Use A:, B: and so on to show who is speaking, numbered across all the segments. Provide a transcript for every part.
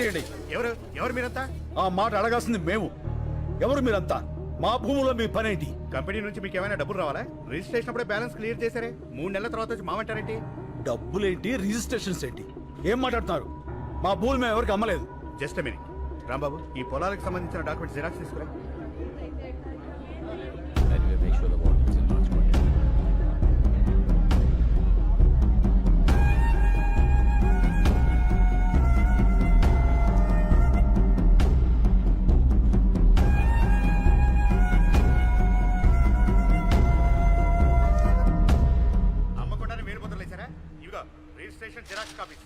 A: చేయండి.
B: ఎవరు మీరంతా?
A: ఆ మాట అడగాల్సింది మేము. ఎవరు మీరంతా? మా భూములో మీ పనేంటి?
B: కంపెనీ నుంచి మీకు ఏమైనా డబ్బులు రావాలా? రిజిస్ట్రేషన్ అప్పుడే బ్యాలెన్స్ క్లియర్ చేశారే, 3 నెలల తర్వాత వచ్చి మామంటారేంటి?
A: డబ్బులేంటి, రిజిస్ట్రేషన్స్ ఏంటి, ఏం మాట్లాడుతున్నారు? మా భూములు మేము ఎవరికి అమ్మలేదు.
B: జస్ట్ మినిట్ రాంబాబు, ఈ పొలాలకు సంబంధించిన డాక్యుమెంట్స్ జిరాక్స్ తీసుకురా. అమ్మకుండానే వేలు ముద్రలు వేశారా? ఇవిగో రిజిస్ట్రేషన్ జిరాక్స్ కాపీస్.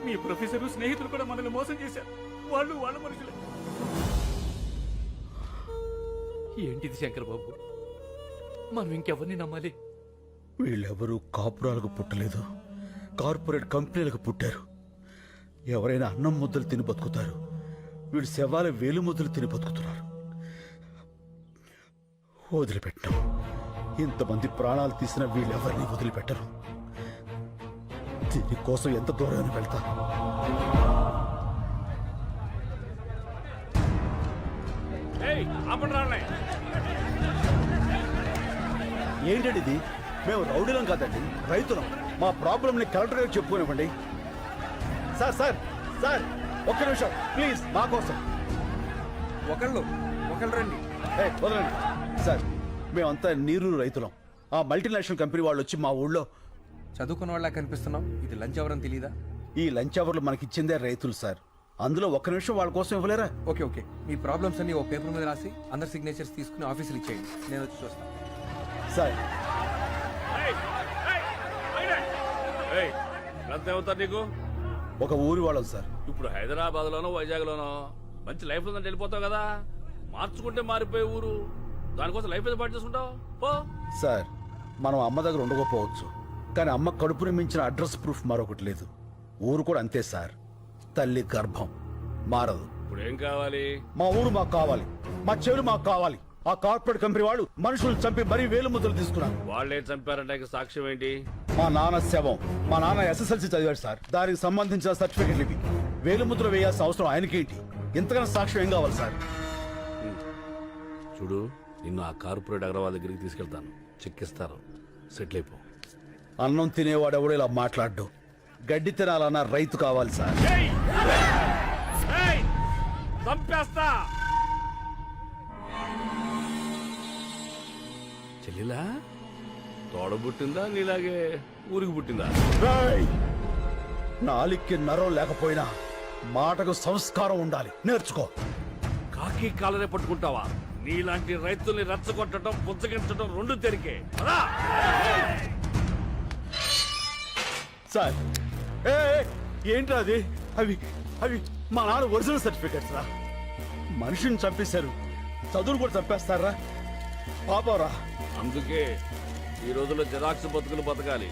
C: మీ ప్రొఫెసర్ స్నేహితులు కూడా మనల్ని మోసం చేశారు. వాళ్ళ మనుషులే. ఏంటిది శంకర్ బాబు, మనం ఇంకెవరిని నమ్మాలి?
A: వీళ్ళెవరూ కాపురాలకు పుట్టలేదు, కార్పొరేట్ కంపెనీలకు పుట్టారు. ఎవరైనా అన్నం ముద్దలు తిని బతుకుతారు, వీడు శవాల వేలు ముద్దలు తిని బతుకుతున్నారు. వదిలిపెట్టాం. ఇంతమంది ప్రాణాలు తీసిన వీళ్ళెవరిని వదిలిపెట్టరు. దీనికోసం ఎంత దూరాన్ని వెళ్తా. ఏంటండి ఇది? మేము రౌడీలం కాదండి, రైతులం. మా ప్రాబ్లంని కలెక్టర్ గారికి చెప్పుకోనివ్వండి. సార్ సార్ సార్ ఒక్క నిమిషం ప్లీజ్, మా కోసం.
D: ఒకళ్ళు రండి.
A: వదలండి సార్, మేమంతా నీరు రైతులం. ఆ మల్టీనేషనల్ కంపెనీ వాళ్ళు వచ్చి మా ఊళ్ళో.
D: చదువుకున్న వాళ్ళ కనిపిస్తున్నాం, ఇది లంచ్ అవర్ అని తెలీదా?
A: ఈ లంచ్ అవర్లు మనకిచ్చిందే రైతులు సార్, అందులో ఒక్క నిమిషం వాళ్ళ కోసం ఇవ్వలేరా?
D: ఓకే, మీ ప్రాబ్లమ్స్ అన్ని ఓ పేపర్ మీద రాసి అందరి సిగ్నేచర్స్ తీసుకుని ఆఫీసులు ఇచ్చేయండి, నేను వచ్చి చూస్తాను.
A: సార్
C: నీకు
A: ఒక ఊరి వాళ్ళం సార్.
C: ఇప్పుడు హైదరాబాద్ లోనో వైజాగ్ లోనో మంచి లైఫ్ ఉందని వెళ్ళిపోతావు కదా, మార్చుకుంటే మారిపోయే ఊరు. దానికోసం లైఫ్ ఏదో పాటు చేసుకుంటావు.
A: సార్ మనం అమ్మ దగ్గర ఉండకపోవచ్చు, కానీ అమ్మ కడుపుని మించిన అడ్రస్ ప్రూఫ్ మరొకటి లేదు. ఊరు కూడా అంతే సార్, తల్లి గర్భం మారదు.
C: ఇప్పుడు ఏం కావాలి?
A: మా ఊరు మాకు కావాలి, మా చెవులు మాకు కావాలి. ఆ కార్పొరేట్ కంపెనీ వాళ్ళు మనుషులు చంపి మరీ వేలు ముద్రలు తీసుకున్నారు.
C: వాళ్ళే చంపారంటే సాక్ష్యం ఏంటి?
A: మా నాన్న శవం. మా నాన్న SSLC చదివాడు సార్, దానికి సంబంధించిన సర్టిఫికెట్లు ఇవి. వేలు ముద్ర వేయాల్సిన అవసరం ఆయనకేంటి? ఇంతకన్నా సాక్ష్యం ఏం కావాలి సార్?
C: చూడు, నిన్ను ఆ కార్పొరేట్ అగ్రవాల్ దగ్గరికి తీసుకెళ్తాను, చెక్కిస్తారు, సెటిల్ అయిపో.
A: అన్నం తినేవాడు ఎవడో ఇలా మాట్లాడ్డు. గడ్డి తినాలన్న రైతు కావాలి సార్.
C: చంపేస్తా. చెల్లిలా తోడ పుట్టిందా, నీలాగే ఊరికి పుట్టిందా?
A: నాలికి నరం లేకపోయినా మాటకు సంస్కారం ఉండాలి, నేర్చుకో.
C: కాకి కాలనే పట్టుకుంటావా? నీలాంటి రైతుల్ని రెచ్చగొట్టడం, పుచ్చగించడం రెండు తెరికే.
A: సార్ ఏంట్రా అది? అవి అవి మా నాన్న ఒరిజినల్ సర్టిఫికెట్స్ రా. మనిషిని చంపేశారు, చదువులు కూడా చంపేస్తారా? పాపరా.
C: అందుకే ఈ రోజుల్లో జిరాక్స్ బతుకులు బతకాలి.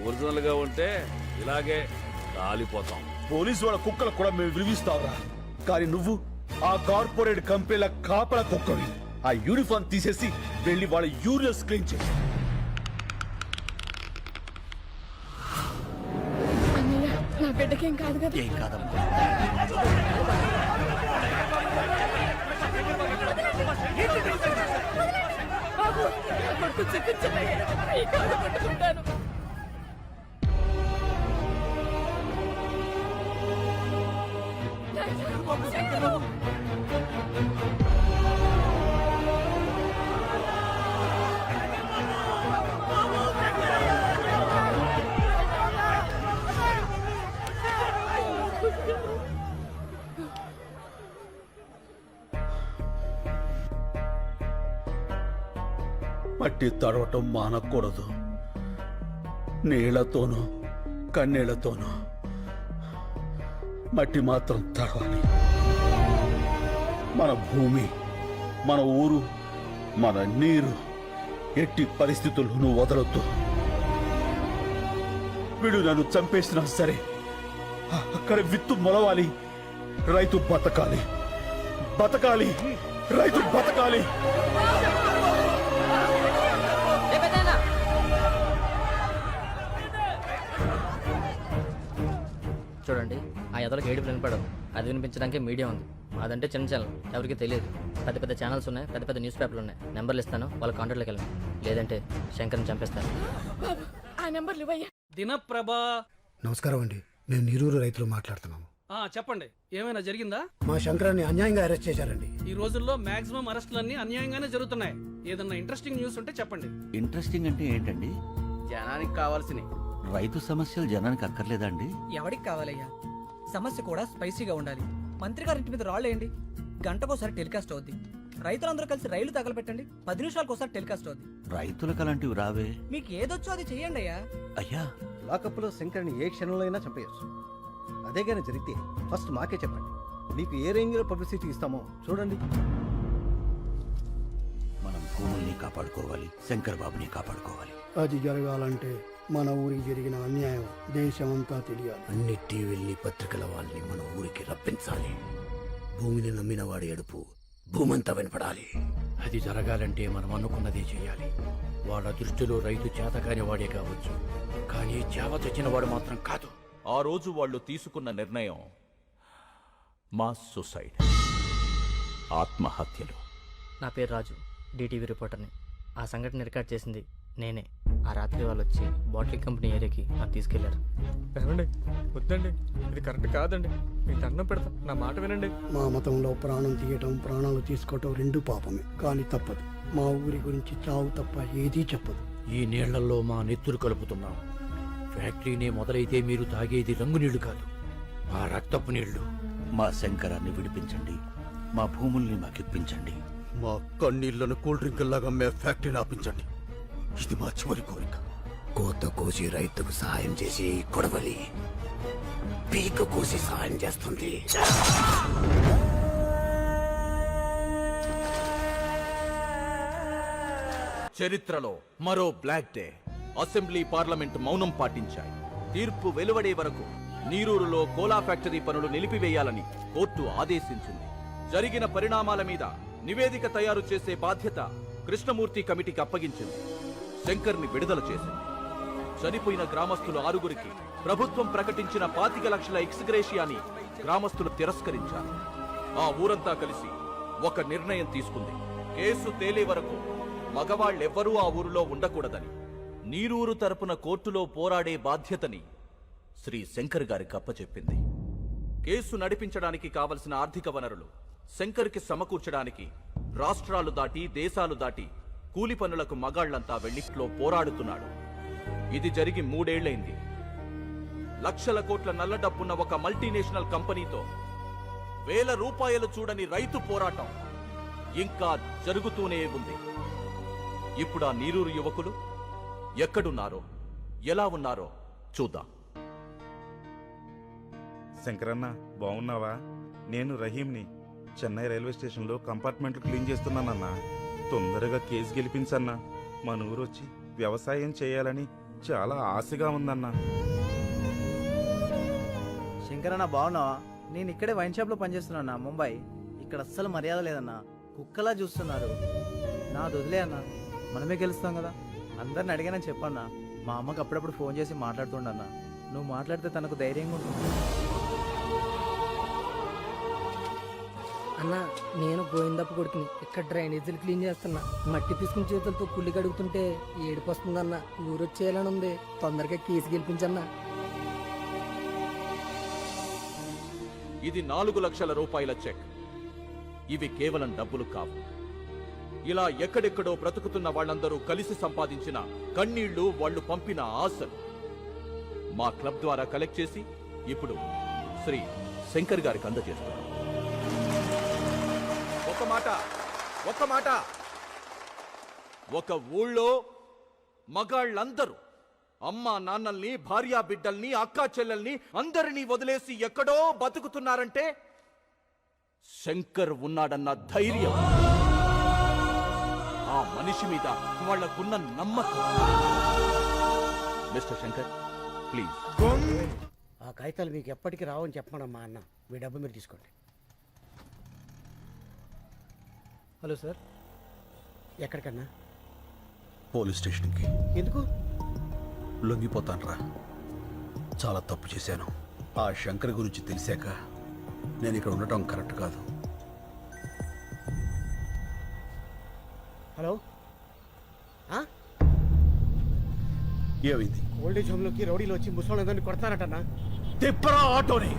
C: ఒరిజినల్ గా ఉంటే ఇలాగే కాలిపోతాం.
A: పోలీసు వాళ్ళ కుక్కలకు కూడా మేము విలువిస్తావురా, కానీ నువ్వు ఆ కార్పొరేట్ కంపెనీల కాపల కుక్కవి. ఆ యూనిఫామ్ తీసేసి వెళ్ళి వాళ్ళ యూరియస్ క్లీన్ చేసి.
E: నా బిడ్డకేం కాదు కదా?
C: ఏం కాదమ్మా.
E: బాబు, నా కొడుకు చికిత్స పట్టుకుంటాను.
A: మట్టి తడవటం మానకూడదు. నీళ్లతోనూ కన్నీళ్లతోనూ మట్టి మాత్రం తడవాలి. మన భూమి, మన ఊరు, మన నీరు ఎట్టి పరిస్థితుల్లోనూ వదలొద్దు. వీడు నన్ను చంపేసినా సరే అక్కడ విత్తు మొలవాలి, రైతు బతకాలి, బతకాలి, రైతు బతకాలి.
F: చూడండి, ఆ ఎదలకు ఏడుపు వినపడదు. అది వినిపించడానికి మీడియా ఉంది. అదంటే చిన్న ఛానల్, ఎవరికి తెలియదు. పెద్ద పెద్ద ఛానల్స్ ఉన్నాయి, పెద్ద పెద్ద న్యూస్ పేపర్లు ఉన్నాయి. నెంబర్లు ఇస్తాను, వాళ్ళ కాంటాక్ట్లోకి వెళ్ళండి. లేదంటే శంకర్ని చంపేస్తాను.
E: బాబు ఆ నెంబర్లు ఇవ్వయ్యా.
G: దినప్రభ.
H: నమస్కారం అండి, మేము నీరూరు రైతులు మాట్లాడుతున్నాము.
G: చెప్పండి, ఏమైనా జరిగిందా?
H: మా శంకరాన్ని అన్యాయంగా అరెస్ట్ చేశారండి.
G: ఈ రోజుల్లో మాక్సిమం అరెస్టులన్నీ అన్యాయంగానే జరుగుతున్నాయి. ఏదన్నా ఇంట్రెస్టింగ్ న్యూస్ ఉంటే చెప్పండి.
I: ఇంట్రెస్టింగ్ అంటే ఏంటండి?
C: జనానికి కావాల్సినవి.
I: రైతు సమస్యలు జనానికి అక్కర్లేదండి.
J: ఎవరికి కావాలయ్యా? సమస్య కూడా స్పైసీగా ఉండాలి. మంత్రి గారింటి మీద రాళ్ళేయండి, గంటకోసారి టెలికాస్ట్ అవుద్ది. రైతులందరూ కలిసి రైలు తగలబెట్టండి, 10 నిమిషాలకోసారి టెలికాస్ట్ అవుద్ది.
I: రైతులకు అలాంటివి రావే.
J: మీకు ఏదొచ్చో అది చెయ్యండి అయ్యా.
I: అయ్యా,
K: లాకప్లో శంకర్ని ఏ క్షణంలో అయినా చంపేయచ్చు. అదే కానీ జరిగితే ఫస్ట్ మాకే చెప్పండి, మీకు ఏ రేంజ్లో పబ్లిసిటీ ఇస్తామో చూడండి.
I: మనం భూముల్ని కాపాడుకోవాలి, శంకర్ బాబుని కాపాడుకోవాలి.
H: అది జరగాలంటే మన ఊరికి జరిగిన అన్యాయం దేశమంతా తెలియాలి. అన్ని టీవీల్ని పత్రికల వాళ్ళని మన ఊరికి రప్పించాలి. భూమిని నమ్మిన వాడి ఎడుపు భూమంతా వినపడాలి.
L: అది జరగాలంటే మనం అనుకున్నదే చేయాలి. వాళ్ళ దృష్టిలో రైతు చేతకాని వాడే కావచ్చు, కానీ చేవ తెచ్చిన వాడు మాత్రం కాదు.
M: ఆ రోజు వాళ్ళు తీసుకున్న నిర్ణయం మాస్ సూసైడ్, ఆత్మహత్యలు.
F: నా పేరు రాజు, డిటీవీ రిపోర్టర్ని. ఆ సంఘటన రికార్డ్ చేసింది నేనే. ఆ రాత్రి వాళ్ళు వచ్చి బాటిలింగ్ కంపెనీ ఏరియాకి నన్ను తీసుకెళ్లారు.
D: ఏమండి, వద్దండి, ఇది కరెక్ట్ కాదండి. మీకు దండం పెడతా, నా మాట వినండి.
H: మా మతంలో ప్రాణం తీయటం, ప్రాణాలు తీసుకోవటం రెండు పాపమే, కానీ తప్పదు. మా ఊరి గురించి చావు తప్ప ఏదీ చెప్పదు.
L: ఈ నీళ్లలో మా నెత్తురు కలుపుతున్నాం. ఫ్యాక్టరీనే మొదలైతే మీరు తాగేది రంగు నీళ్లు కాదు, ఆ రక్తపు నీళ్లు.
I: మా శంకరాన్ని విడిపించండి, మా భూముల్ని మాకిప్పించండి.
A: మా కన్నీళ్లను కూల్ డ్రింక్ లాగా మే ఫ్యాక్టరీని ఆపించండి. ఇది మా చివరి కోరిక.
H: కోత కోసి రైతుకు సహాయం చేసి కొడవలి పీక కోసి సహాయం చేస్తుంది.
M: చరిత్రలో మరో బ్లాక్ డే. అసెంబ్లీ పార్లమెంట్ మౌనం పాటించాయి. తీర్పు వెలువడే వరకు నీరూరులో కోలా ఫ్యాక్టరీ పనులు నిలిపివేయాలని కోర్టు ఆదేశించింది. జరిగిన పరిణామాల మీద నివేదిక తయారు చేసే బాధ్యత కృష్ణమూర్తి కమిటీకి అప్పగించింది. శంకర్ని విడుదల చేసింది. చనిపోయిన గ్రామస్తులు 6గురికి ప్రభుత్వం ప్రకటించిన 25 లక్షల ఎక్స్గ్రేషియాని గ్రామస్తులు తిరస్కరించారు. ఆ ఊరంతా కలిసి ఒక నిర్ణయం తీసుకుంది. కేసు తేలే వరకు మగవాళ్ళెవ్వరూ ఆ ఊరిలో ఉండకూడదని. నీరూరు తరపున కోర్టులో పోరాడే బాధ్యతని శ్రీ శంకర్ గారికి అప్పచెప్పింది. కేసు నడిపించడానికి కావలసిన ఆర్థిక వనరులు శంకర్కి సమకూర్చడానికి రాష్ట్రాలు దాటి, దేశాలు దాటి కూలి పనులకు మగాళ్లంతా వెళ్లిట్లో పోరాడుతున్నాడు. ఇది జరిగి 3 ఏళ్లైంది. లక్షల కోట్ల నల్ల డబ్బున్న ఒక మల్టీనేషనల్ కంపెనీతో వేల రూపాయలు చూడని రైతు పోరాటం ఇంకా జరుగుతూనే ఉంది. ఇప్పుడు ఆ నీరూరు యువకులు ఎక్కడున్నారో, ఎలా ఉన్నారో చూద్దాం.
B: శంకరన్న, బాగున్నావా? నేను రహీంని. చెన్నై రైల్వే స్టేషన్లో కంపార్ట్మెంట్లు క్లీన్ చేస్తున్నానన్నా. తొందరగా కేసు గెలిపించన్నా. మన ఊరు వచ్చి వ్యవసాయం చేయాలని చాలా ఆశగా ఉందన్నా.
K: శంకరన్న బాగున్నావా? నేను ఇక్కడే వైన్ షాప్లో పనిచేస్తున్నా, ముంబై. ఇక్కడ అస్సలు మర్యాద లేదన్నా, కుక్కలా చూస్తున్నారు. నా వదిలే అన్నా, మనమే గెలుస్తాం కదా. అందరిని అడిగానని చెప్పన్నా. మా అమ్మకి అప్పుడప్పుడు ఫోన్ చేసి మాట్లాడుతుండన్నా. నువ్వు మాట్లాడితే తనకు ధైర్యంగా ఉంటుంది.
J: అన్న, నేను గోవిందప్ప కొడుకుని. ఇక్కడ డ్రైనేజీలు క్లీన్ చేస్తున్నా. మట్టి తీసుకుని చేతులతో కుళ్ళి కడుగుతుంటే ఏడుపు వస్తుందన్న. ఊరొచ్చేయాలని ఉంది. తొందరగా కేసు గెలిపించన్నా.
M: ఇది 4 లక్షల రూపాయల చెక్. ఇవి కేవలం డబ్బులు కావు. ఇలా ఎక్కడెక్కడో బ్రతుకుతున్న వాళ్ళందరూ కలిసి సంపాదించిన కన్నీళ్లు, వాళ్ళు పంపిన ఆశలు మా క్లబ్ ద్వారా కలెక్ట్ చేసి ఇప్పుడు శ్రీ శంకర్ గారికి అందజేస్తున్నాం. ఒక్క మాట ఒక ఊళ్ళో మగాళ్ళందరూ అమ్మా నాన్నల్ని భార్యా బిడ్డల్ని అక్కా చెల్లెల్ని అందరినీ వదిలేసి ఎక్కడో బతుకుతున్నారంటే శంకర్ ఉన్నాడన్న ధైర్యం, ఆ మనిషి మీద వాళ్లకున్న నమ్మకం. Mister Shankar, please.
H: ఆ కాగితాలు మీకు ఎప్పటికీ రావని చెప్పమనమ్మా అన్న. మీ డబ్బు మీరు తీసుకోండి. హలో సార్, ఎక్కడికన్నా?
A: పోలీస్ స్టేషన్కి.
H: ఎందుకు?
A: లొంగిపోతానురా. చాలా తప్పు చేశాను. ఆ శంకర్ గురించి తెలిసాక నేను ఇక్కడ ఉండటం కరెక్ట్ కాదు.
H: హలో,
A: ఏమైంది?
H: ఓల్డేజ్ హోమ్లోకి రౌడీలు వచ్చి ముసలి కొడతారటన్నా.
A: తిప్పరా ఆటోని.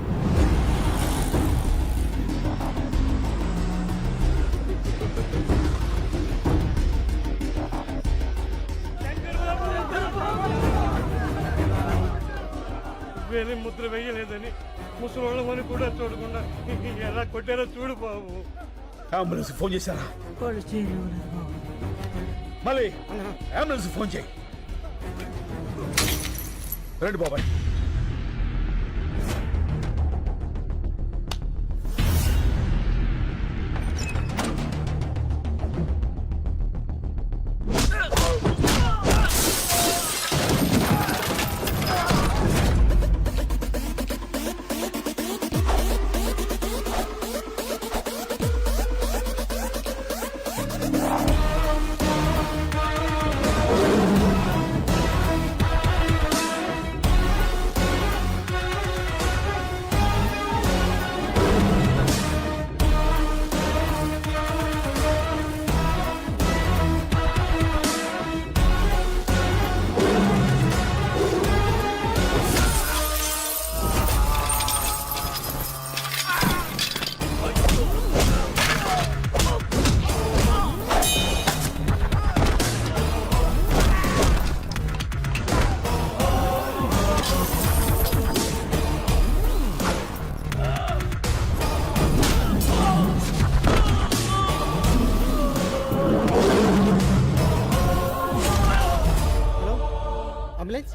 L: వేరే ముద్ర వేయలేదని ముసలోళ్ళమని కూడా చూడకుండా ఎలా కొట్టారో చూడు బాబు.
A: అంబులెన్స్ ఫోన్ చేశారా? మళ్ళీ అంబులెన్స్ ఫోన్ చేయి. రండి బాబాయ్.
H: అంబులెన్స్.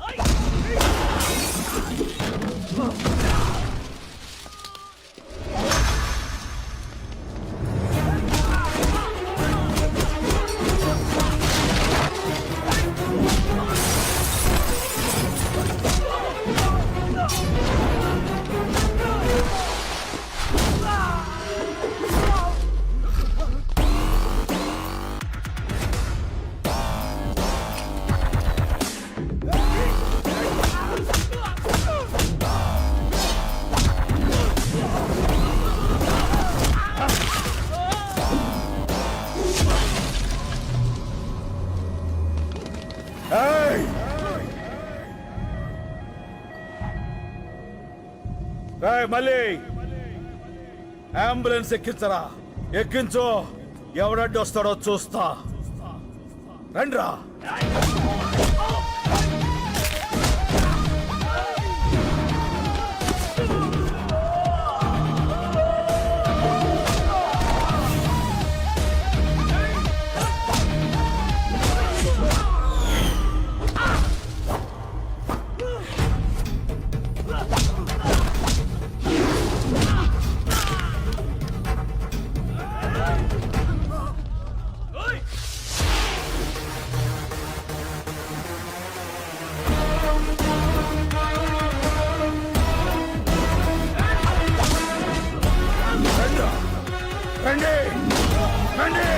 A: మళ్ళీ అంబులెన్స్ ఎక్కించరా. ఎక్కించు. ఎవడడ్డు వస్తాడో చూస్తా. రండ్రా. రండి రండి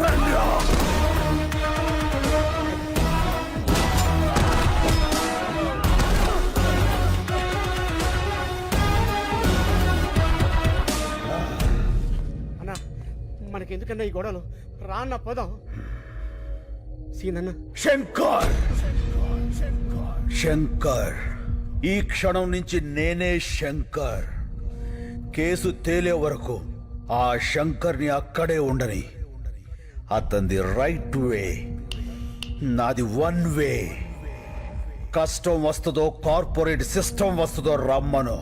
A: రండి.
H: అన్నా, మనకెందుకన్నా ఈ గొడవలు? రాన్న పదం. సీనన్న.
A: శంకర్, శంకర్, ఈ క్షణం నుంచి నేనే శంకర్. కేసు తేలే వరకు ఆ శంకర్ని అక్కడే ఉండని. అతనిది రైట్ వే, నాది వన్ వే. కష్టం వస్తుందో కార్పొరేట్ సిస్టమ్ వస్తుందో రమ్మను.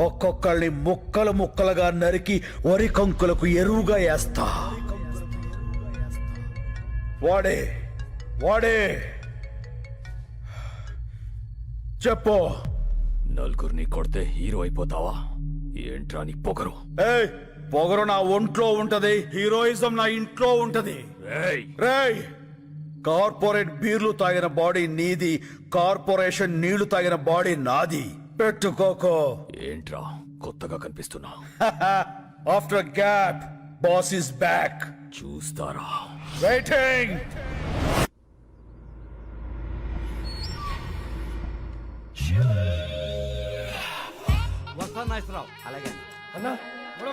A: ఒక్కొక్కళ్ళని ముక్కలు ముక్కలుగా నరికి వరి కంకులకు ఎరువుగా వేస్తా. వాడే వాడే చెప్పు.
L: నలుగురిని కొడితే హీరో అయిపోతావా? ఏంట్రా నీ పొగరు?
A: ఏయ్, పొగరు నా ఒంట్లో ఉంటది, హీరోయిజం నా ఇంట్లో ఉంటది. రేయ్, కార్పొరేట్ బీర్లు తాగిన బాడీ నీది, కార్పొరేషన్ నీళ్లు తాగిన బాడీ నాది. పెట్టుకోకో.
L: ఏంట్రా కొత్తగా కనిపిస్తున్నా?
A: After gap boss is back.
L: చూస్తారా?
A: వెయిటింగ్.
K: వస్తా నాగేశ్వరరావు. అలాగే
D: అన్నా